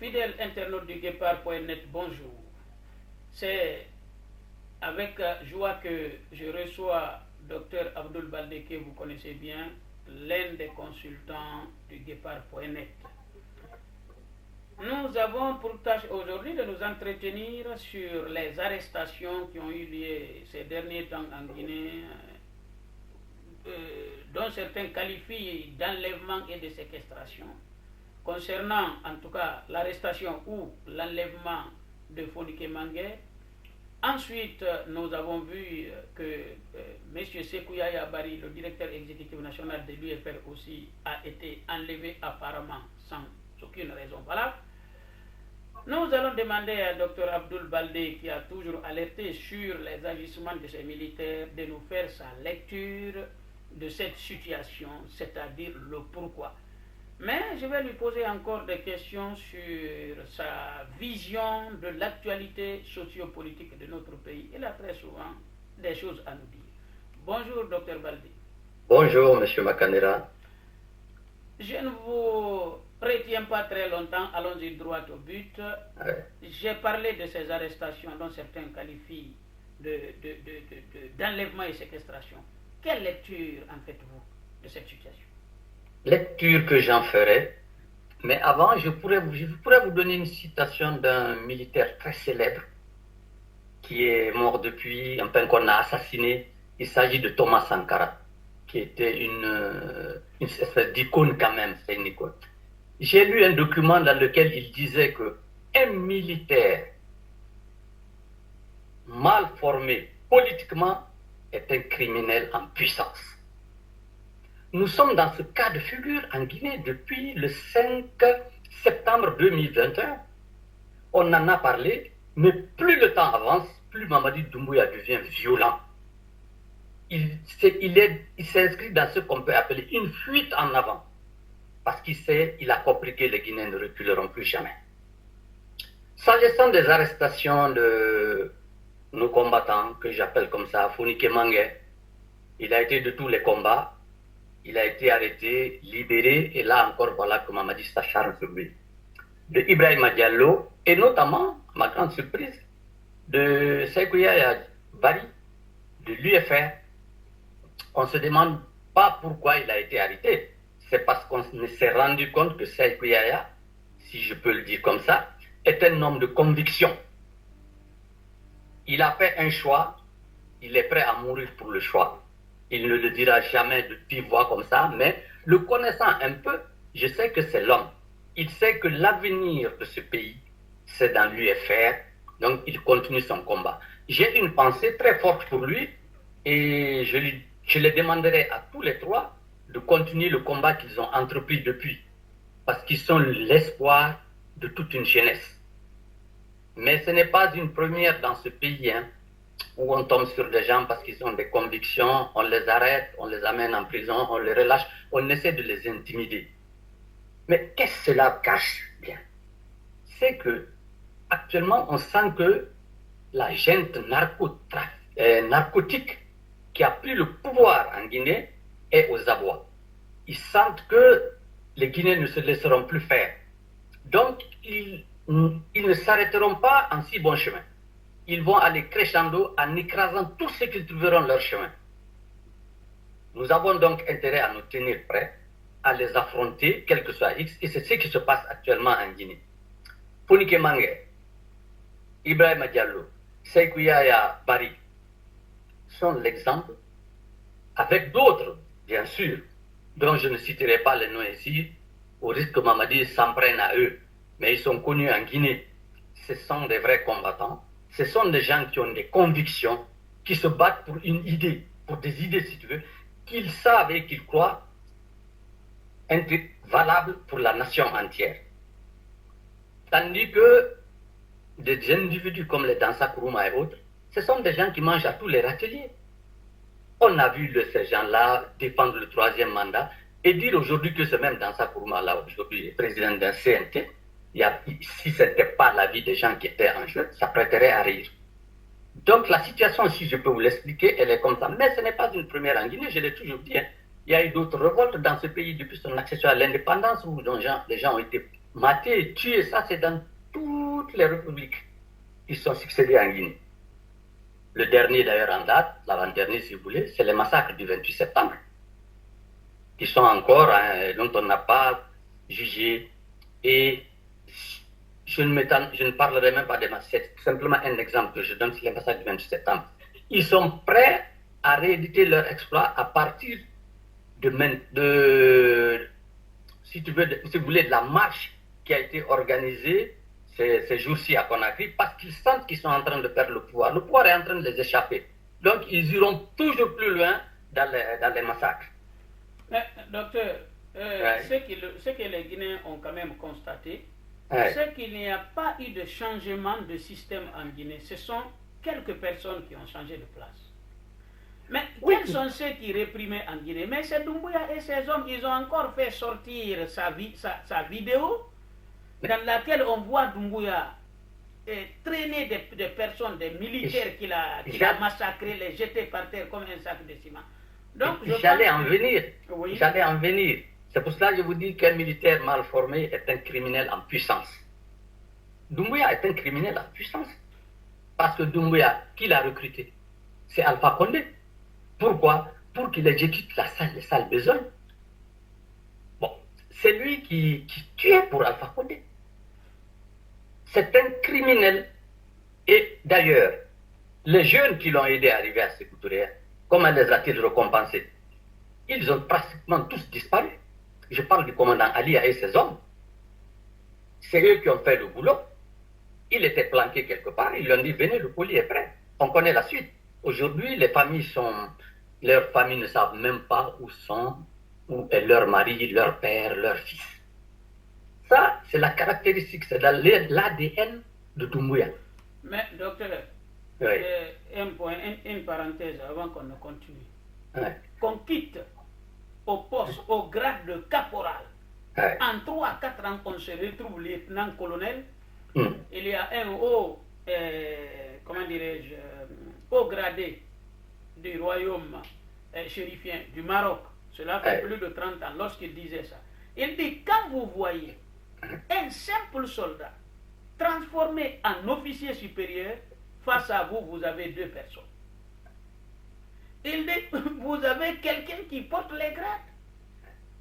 Fidèle internaute du Guépard.net, bonjour. C'est avec joie que je reçois Dr Abdoul Baldé, que vous connaissez bien, l'un des consultants du Guépard.net. Nous avons pour tâche aujourd'hui de nous entretenir sur les arrestations qui ont eu lieu ces derniers temps en Guinée, dont certains qualifient d'enlèvement et de séquestration. Concernant en tout cas l'arrestation ou l'enlèvement de Fonike Mangué. Ensuite, nous avons vu que M. Sekouya Yabari, le directeur exécutif national de l'UFR aussi, a été enlevé apparemment sans aucune raison valable. Nous allons demander à Dr Abdoul Baldé, qui a toujours alerté sur les agissements de ces militaires, de nous faire sa lecture de cette situation, c'est-à-dire le pourquoi. Mais je vais lui poser encore des questions sur sa vision de l'actualité sociopolitique de notre pays. Il a très souvent des choses à nous dire. Bonjour, Dr Baldé. Bonjour, M. Makanera. Je ne vous retiens pas très longtemps, allons-y droit au but. Ouais. J'ai parlé de ces arrestations dont certains qualifient d'enlèvement et séquestration. Quelle lecture en faites-vous de cette situation? Lecture que j'en ferai, mais avant, je pourrais vous donner une citation d'un militaire très célèbre qui est mort depuis, qu'on a assassiné. Il s'agit de Thomas Sankara, qui était une espèce d'icône quand même, c'est une icône. J'ai lu un document dans lequel il disait que un militaire mal formé politiquement est un criminel en puissance. Nous sommes dans ce cas de figure en Guinée depuis le 5 septembre 2021. On en a parlé, mais plus le temps avance, plus Mamadi Doumbouya devient violent. Il s'inscrit dans ce qu'on peut appeler une fuite en avant. Parce il a compris que les Guinéens ne reculeront plus jamais. S'agissant des arrestations de nos combattants, que j'appelle comme ça, Fonike Mangué, il a été de tous les combats. Il a été arrêté, libéré, et là encore, voilà que Mamadi s'acharne sur lui. De Ibrahima Diallo, et notamment, ma grande surprise, de Sekouya Yabari, de l'UFR. On ne se demande pas pourquoi il a été arrêté. C'est parce qu'on s'est rendu compte que Sekouya, si je peux le dire comme ça, est un homme de conviction. Il a fait un choix, il est prêt à mourir pour le choix. Il ne le dira jamais de vive voix comme ça, mais le connaissant un peu, je sais que c'est l'homme. Il sait que l'avenir de ce pays, c'est dans l'UFR, donc il continue son combat. J'ai une pensée très forte pour lui et je les demanderai à tous les trois de continuer le combat qu'ils ont entrepris depuis, parce qu'ils sont l'espoir de toute une jeunesse. Mais ce n'est pas une première dans ce pays, où on tombe sur des gens parce qu'ils ont des convictions, on les arrête, on les amène en prison, on les relâche, on essaie de les intimider. Mais qu'est-ce que cela cache bien? C'est que actuellement on sent que la junte narcotique qui a pris le pouvoir en Guinée est aux abois. Ils sentent que les Guinéens ne se laisseront plus faire. Donc ils ne s'arrêteront pas en si bon chemin. Ils vont aller crescendo en écrasant tout ce qu'ils trouveront leur chemin. Nous avons donc intérêt à nous tenir prêts, à les affronter, quel que soit X, et c'est ce qui se passe actuellement en Guinée. Fonike Mangué, Ibrahima Diallo, Sekouya Yabari sont l'exemple, avec d'autres, bien sûr, dont je ne citerai pas les noms ici, au risque que Mamadi s'en prenne à eux, mais ils sont connus en Guinée. Ce sont des vrais combattants. Ce sont des gens qui ont des convictions, qui se battent pour une idée, pour des idées si tu veux, qu'ils savent et qu'ils croient être valables pour la nation entière. Tandis que des individus comme les Dansa Kourouma et autres, ce sont des gens qui mangent à tous les râteliers. On a vu ces gens-là défendre le troisième mandat et dire aujourd'hui que ce même Dansa Kourouma-là, aujourd'hui, est président d'un CNT. Si ce n'était pas la vie des gens qui étaient en jeu, ça prêterait à rire. Donc la situation, si je peux vous l'expliquer, elle est comme ça. Mais ce n'est pas une première en Guinée, je l'ai toujours dit. Il y a eu d'autres révoltes dans ce pays depuis son accession à l'indépendance où les gens ont été matés, tués. Ça, c'est dans toutes les républiques qui sont succédées en Guinée. Le dernier, d'ailleurs, en date, l'avant-dernier, si vous voulez, c'est les massacres du 28 septembre, qui sont encore, dont on n'a pas jugé. Et je ne parlerai même pas des massacres, c'est simplement un exemple que je donne, c'est les massacres du 28 septembre. Ils sont prêts à rééditer leur exploit à partir si vous voulez, de la marche qui a été organisée ces jours-ci à Conakry, parce qu'ils sentent qu'ils sont en train de perdre le pouvoir. Le pouvoir est en train de les échapper. Donc, ils iront toujours plus loin dans les massacres. Mais, docteur, ce que les Guinéens ont quand même constaté, c'est qu'il n'y a pas eu de changement de système en Guinée. Ce sont quelques personnes qui ont changé de place. Mais quels sont ceux qui réprimaient en Guinée? Mais c'est Doumbouya et ses hommes, ils ont encore fait sortir sa vidéo dans laquelle on voit Doumbouya traîner des personnes, des militaires qu'il a massacrés, les jeter par terre comme un sac de ciment. Donc, j'allais en venir. Oui. J'allais en venir. C'est pour cela que je vous dis qu'un militaire mal formé est un criminel en puissance. Doumbouya est un criminel en puissance. Parce que Doumbouya, qui l'a recruté? C'est Alpha Condé. Pourquoi? Pour qu'il exécute les sales besognes. Bon, c'est lui qui tuait pour Alpha Condé. C'est un criminel. Et d'ailleurs, les jeunes qui l'ont aidé à arriver à Sékou Touré, comment les a-t-il récompensés? Ils ont pratiquement tous disparu. Je parle du commandant Ali et ses hommes. C'est eux qui ont fait le boulot. Il était planqué quelque part. Ils lui ont dit, venez, le colis est prêt. On connaît la suite. Aujourd'hui, leurs familles ne savent même pas où est leur mari, leur père, leur fils. Ça, c'est la caractéristique, c'est dans l'ADN de Doumbouya. Mais, docteur, un point, une parenthèse avant qu'on ne continue. Qu'on quitte au poste, au grade de caporal. En 3 à 4 ans, on se retrouve lieutenant-colonel. Il y a un haut gradé du royaume chérifien du Maroc. Cela fait plus de 30 ans lorsqu'il disait ça. Il dit, quand vous voyez un simple soldat transformé en officier supérieur, face à vous, vous avez 2 personnes. Il dit, vous avez quelqu'un qui porte les grades.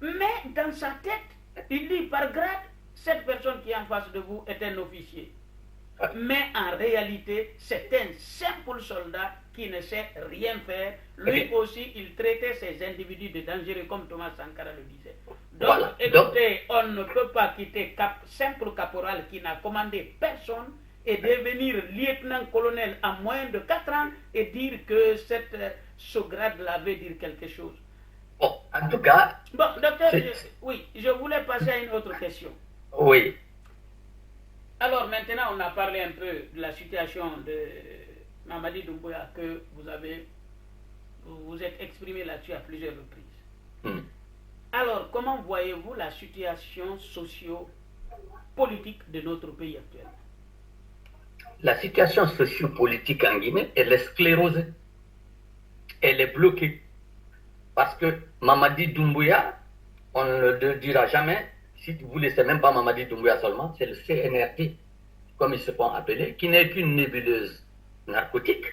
Mais dans sa tête, il dit, par grade, cette personne qui est en face de vous est un officier. Mais en réalité, c'est un simple soldat qui ne sait rien faire. Lui aussi, il traitait ces individus de dangereux, comme Thomas Sankara le disait. Donc, écoutez, on ne peut pas quitter simple caporal qui n'a commandé personne et devenir lieutenant-colonel en moins de 4 ans et dire que ce grade-là veut dire quelque chose. Bon, en tout cas... Bon, docteur, je voulais passer à une autre question. Oui. Alors maintenant, on a parlé un peu de la situation de Mamadi Doumbouya que vous êtes exprimé là-dessus à plusieurs reprises. Alors, comment voyez-vous la situation socio-politique de notre pays actuellement? La situation socio-politique en Guinée, elle est sclérosée. Elle est bloquée. Parce que Mamadi Doumbouya, on ne le dira jamais, si vous voulez, c'est même pas Mamadi Doumbouya seulement, c'est le CNRD, comme ils se font appeler, qui n'est qu'une nébuleuse narcotique.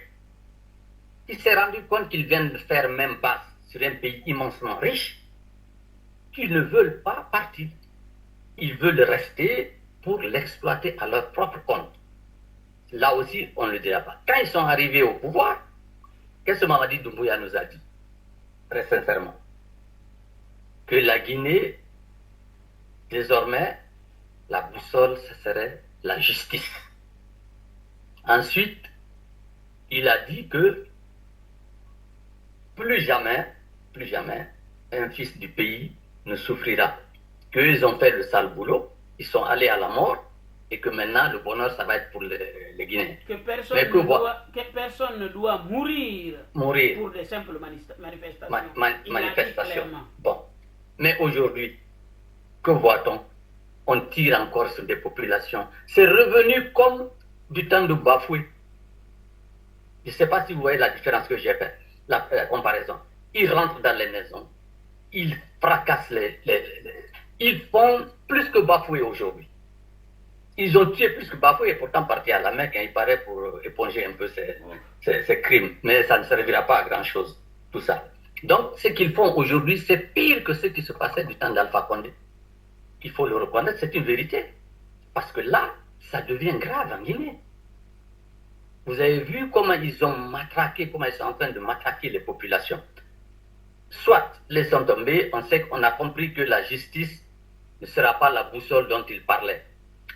Il s'est rendu compte qu'ils viennent de faire même pas sur un pays immensement riche, qu'ils ne veulent pas partir. Ils veulent rester pour l'exploiter à leur propre compte. Là aussi, on ne le dira pas. Quand ils sont arrivés au pouvoir, qu'est-ce que Mamadi Doumbouya nous a dit? Très sincèrement, que la Guinée, désormais, la boussole, ce serait la justice. Ensuite, il a dit que plus jamais, un fils du pays ne souffrira. Qu'ils ont fait le sale boulot, ils sont allés à la mort, et que maintenant, le bonheur, ça va être pour les Guinéens. Que personne ne doit mourir pour des simples manifestations. Manifestations. Bon. Mais aujourd'hui, que voit-on? On tire encore sur des populations. C'est revenu comme du temps de Bafoué. Je ne sais pas si vous voyez la différence que j'ai faite, la comparaison. Ils rentrent dans les maisons, ils fracassent ils font plus que Bafoué aujourd'hui. Ils ont tué plus que Bafoué et pourtant parti à la Mecque, il paraît, pour éponger un peu ces crimes. Mais ça ne servira pas à grand-chose, tout ça. Donc, ce qu'ils font aujourd'hui, c'est pire que ce qui se passait du temps d'Alpha Condé. Il faut le reconnaître, c'est une vérité. Parce que là, ça devient grave en Guinée. Vous avez vu comment ils ont matraqué, comment ils sont en train de matraquer les populations. Soit les sont tombés, on sait qu'on a compris que la justice ne sera pas la boussole dont ils parlaient.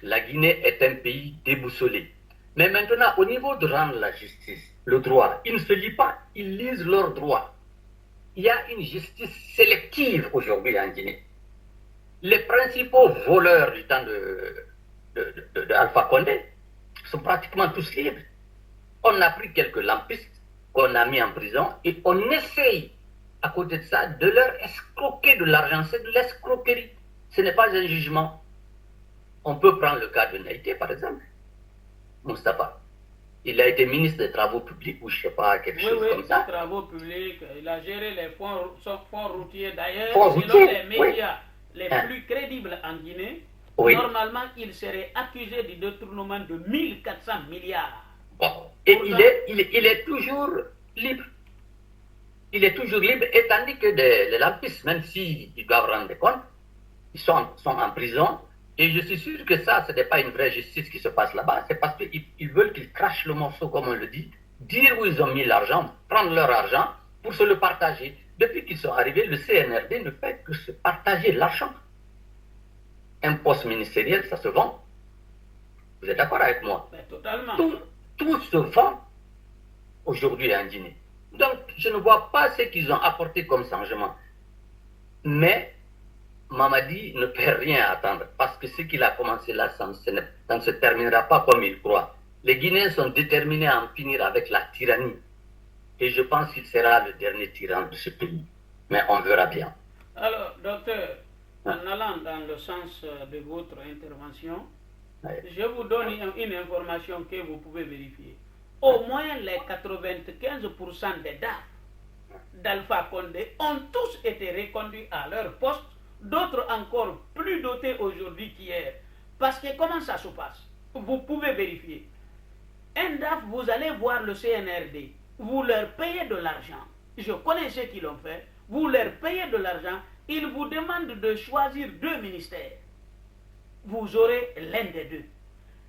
La Guinée est un pays déboussolé. Mais maintenant, au niveau de rendre la justice, le droit, ils ne se lient pas, ils lisent leurs droits. Il y a une justice sélective aujourd'hui en Guinée. Les principaux voleurs du temps de Alpha Condé sont pratiquement tous libres. On a pris quelques lampistes qu'on a mis en prison et on essaye, à côté de ça, de leur escroquer de l'argent. C'est de l'escroquerie. Ce n'est pas un jugement. On peut prendre le cas de Naïté, par exemple. Moustapha. Il a été ministre des Travaux publics ou je ne sais pas, quelque chose comme ça. Oui, Travaux publics. Il a géré les fonds routiers. D'ailleurs, selon les médias les plus crédibles en Guinée, normalement, il serait accusé du détournement de 1400 milliards. Bon. Et il est toujours libre. Il est toujours libre, et tandis que les lampistes, même s'ils doivent rendre compte, ils sont en prison. Et je suis sûr que ça, ce n'est pas une vraie justice qui se passe là-bas, c'est parce qu'ils veulent qu'ils crachent le morceau, comme on le dit, dire où ils ont mis l'argent, prendre leur argent pour se le partager. Depuis qu'ils sont arrivés, le CNRD ne fait que se partager l'argent. Un poste ministériel, ça se vend. Vous êtes d'accord avec moi? Mais totalement. Tout se vend aujourd'hui en Guinée. Donc, je ne vois pas ce qu'ils ont apporté comme changement. Mais Mamadi ne peut rien attendre, parce que ce qu'il a commencé là, ça ne se terminera pas comme il croit. Les Guinéens sont déterminés à en finir avec la tyrannie. Et je pense qu'il sera le dernier tyran de ce pays. Mais on verra bien. Alors, docteur, en allant dans le sens de votre intervention, je vous donne une information que vous pouvez vérifier. Au moins les 95% des DAF d'Alpha Condé ont tous été reconduits à leur poste, d'autres encore plus dotés aujourd'hui qu'hier. Parce que comment ça se passe? Vous pouvez vérifier. Un DAF, vous allez voir le CNRD, vous leur payez de l'argent. Je connais ceux qui l'ont fait. Vous leur payez de l'argent, ils vous demandent de choisir 2 ministères. Vous aurez l'un des 2.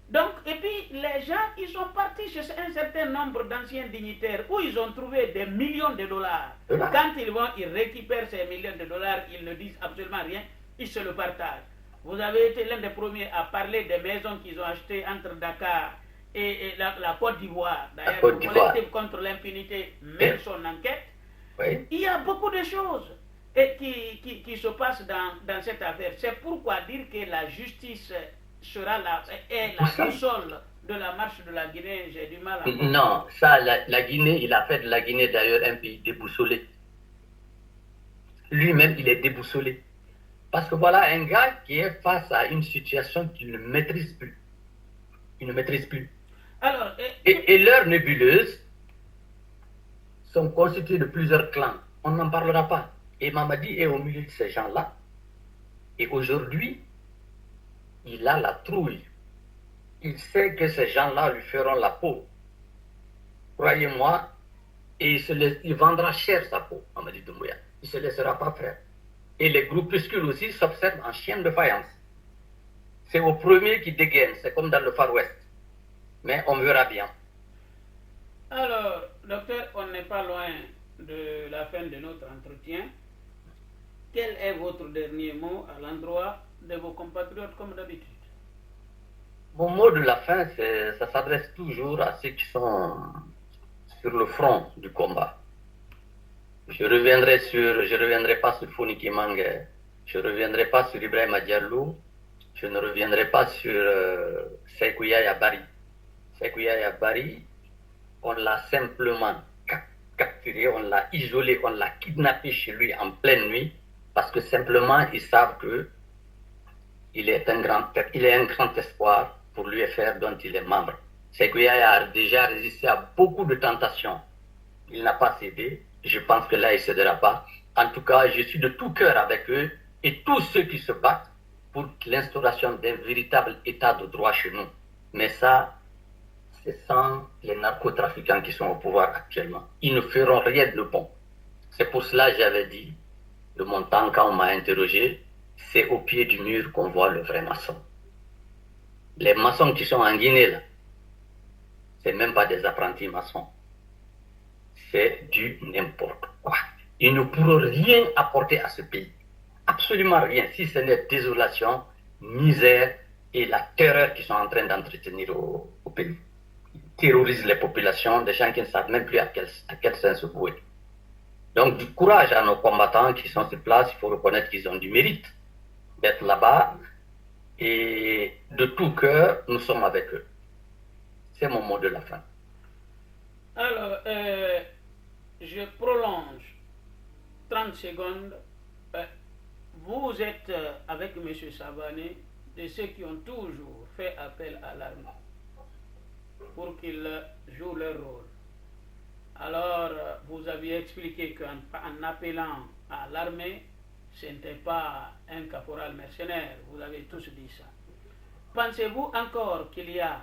Donc, et puis les gens, ils sont partis chez un certain nombre d'anciens dignitaires où ils ont trouvé des millions de dollars. Quand ils vont, ils récupèrent ces millions de dollars, ils ne disent absolument rien, ils se le partagent. Vous avez été l'un des premiers à parler des maisons qu'ils ont achetées entre Dakar et la Côte d'Ivoire. D'ailleurs, le collectif contre l'impunité mène son enquête. Oui. Il y a beaucoup de choses qui se passent dans cette affaire. C'est pourquoi dire que la justice sera la boussole de la marche de la Guinée, j'ai du mal à comprendre. Non, ça, la Guinée, il a fait de la Guinée d'ailleurs un pays déboussolé. Lui-même, il est déboussolé. Parce que voilà un gars qui est face à une situation qu'il ne maîtrise plus. Il ne maîtrise plus. Alors, et leurs nébuleuses sont constituées de plusieurs clans. On n'en parlera pas. Et Mamadi est au milieu de ces gens-là. Et aujourd'hui, il a la trouille. Il sait que ces gens-là lui feront la peau. Croyez-moi, et il vendra cher sa peau, Mamadi Doumbouya. Il ne se laissera pas faire. Et les groupuscules aussi s'observent en chien de faïence. C'est au premier qui dégaine, c'est comme dans le Far West. Mais on verra bien. Alors, docteur, on n'est pas loin de la fin de notre entretien. Quel est votre dernier mot à l'endroit de vos compatriotes comme d'habitude? Mon mot de la fin, ça s'adresse toujours à ceux qui sont sur le front du combat. Je ne reviendrai pas sur Foni Kimangé, je ne reviendrai pas sur Ibrahim Diallo, je ne reviendrai pas sur Sékou Yaya Bari. Sékou Yaya Bari, on l'a simplement capturé, on l'a isolé, on l'a kidnappé chez lui en pleine nuit, parce que simplement ils savent qu'il est un grand espoir pour l'UFR dont il est membre. Sékou Yaya a déjà résisté à beaucoup de tentations. Il n'a pas cédé. Je pense que là, il ne cédera pas. En tout cas, je suis de tout cœur avec eux et tous ceux qui se battent pour l'instauration d'un véritable état de droit chez nous. Mais ça, c'est sans les narcotrafiquants qui sont au pouvoir actuellement. Ils ne feront rien de bon. C'est pour cela que j'avais dit, de mon temps, quand on m'a interrogé, c'est au pied du mur qu'on voit le vrai maçon. Les maçons qui sont en Guinée, là, c'est même pas des apprentis maçons. C'est du n'importe quoi. Ils ne pourront rien apporter à ce pays. Absolument rien, si ce n'est désolation, misère et la terreur qu'ils sont en train d'entretenir au pays. Ils terrorisent les populations, des gens qui ne savent même plus à quel sens se vouer. Donc, du courage à nos combattants qui sont sur place, il faut reconnaître qu'ils ont du mérite d'être là-bas. Et de tout cœur, nous sommes avec eux. C'est mon mot de la fin. Alors, je prolonge 30 secondes. Vous êtes avec M. Savané de ceux qui ont toujours fait appel à l'armée pour qu'ils jouent leur rôle. Alors, vous aviez expliqué qu'en appelant à l'armée, ce n'était pas un caporal mercenaire. Vous avez tous dit ça. Pensez-vous encore qu'il y a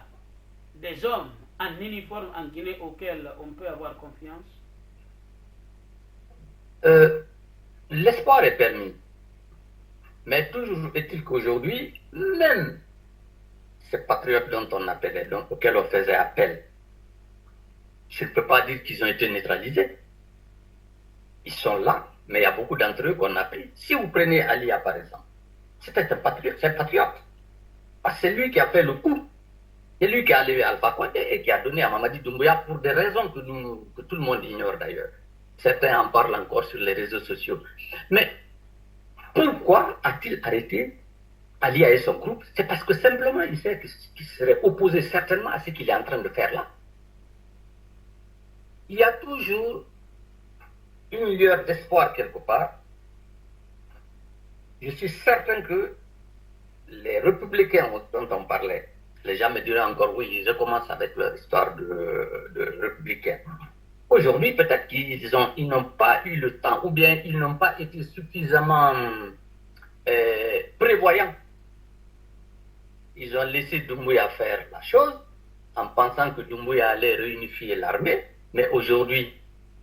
des hommes en uniforme en Guinée auxquels on peut avoir confiance? L'espoir est permis. Mais toujours est-il qu'aujourd'hui, même ces patriotes dont on appelait, donc, auxquels on faisait appel, je ne peux pas dire qu'ils ont été neutralisés. Ils sont là, mais il y a beaucoup d'entre eux qu'on a pris. Si vous prenez Alia, par exemple, c'était un patriote, c'est un patriote. Parce que c'est lui qui a fait le coup. C'est lui qui a levé Alpha Condé et qui a donné à Mamadi Doumbouya pour des raisons que tout le monde ignore d'ailleurs. Certains en parlent encore sur les réseaux sociaux. Mais pourquoi a-t-il arrêté Alia et son groupe? C'est parce que simplement il sait qu'il serait opposé certainement à ce qu'il est en train de faire là. Il y a toujours une lueur d'espoir quelque part. Je suis certain que les républicains dont on parlait, les gens me diraient encore oui, je commence avec leur histoire de républicains. Aujourd'hui, peut-être qu'ils n'ont pas eu le temps ou bien ils n'ont pas été suffisamment prévoyants. Ils ont laissé Doumbouya faire la chose en pensant que Doumbouya allait réunifier l'armée, mais aujourd'hui,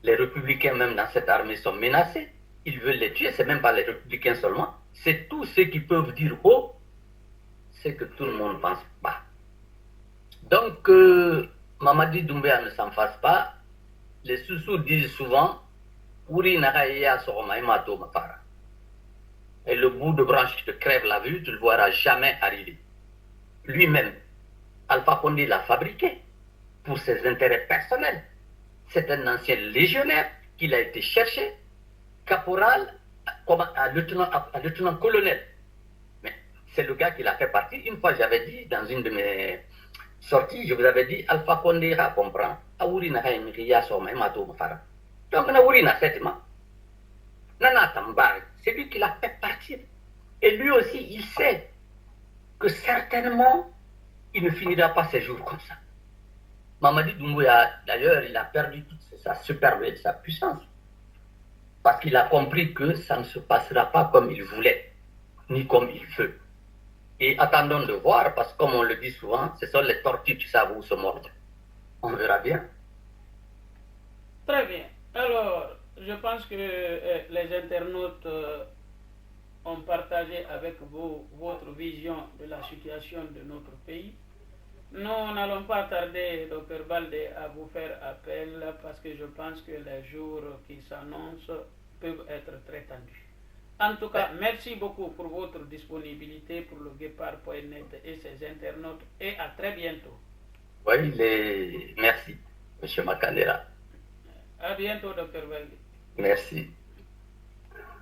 les républicains même dans cette armée sont menacés. Ils veulent les tuer, c'est même pas les républicains seulement, c'est tous ceux qui peuvent dire haut, c'est que tout le monde pense pas. Donc, Mamadi Doumbouya ne s'en fasse pas. Les Soussous disent souvent, et le bout de branche qui te crève la vue, tu ne le verras jamais arriver. Lui-même, Alpha Condé l'a fabriqué pour ses intérêts personnels. C'est un ancien légionnaire qu'il a été cherché, caporal, à lieutenant-colonel. Mais c'est le gars qui l'a fait partir. Une fois, j'avais dit, dans une de mes sorties, je vous avais dit, Alpha Condé a compris. Donc, c'est lui qui l'a fait partir. Et lui aussi, il sait que certainement, il ne finira pas ses jours comme ça. Mamadi Doumbouya, d'ailleurs, il a perdu toute sa superbe et sa puissance. Parce qu'il a compris que ça ne se passera pas comme il voulait, ni comme il veut. Et attendons de voir, parce que comme on le dit souvent, ce sont les tortues qui savent où se mordre. On verra bien. Très bien. Alors, je pense que les internautes ont partagé avec vous votre vision de la situation de notre pays. Nous n'allons pas tarder, Dr Baldé, à vous faire appel parce que je pense que les jours qui s'annoncent peuvent être très tendus. En tout cas, merci beaucoup pour votre disponibilité pour le Guépard.net et ses internautes et à très bientôt. Oui, merci, M. Makandera. À bientôt, Dr Baldé. Merci.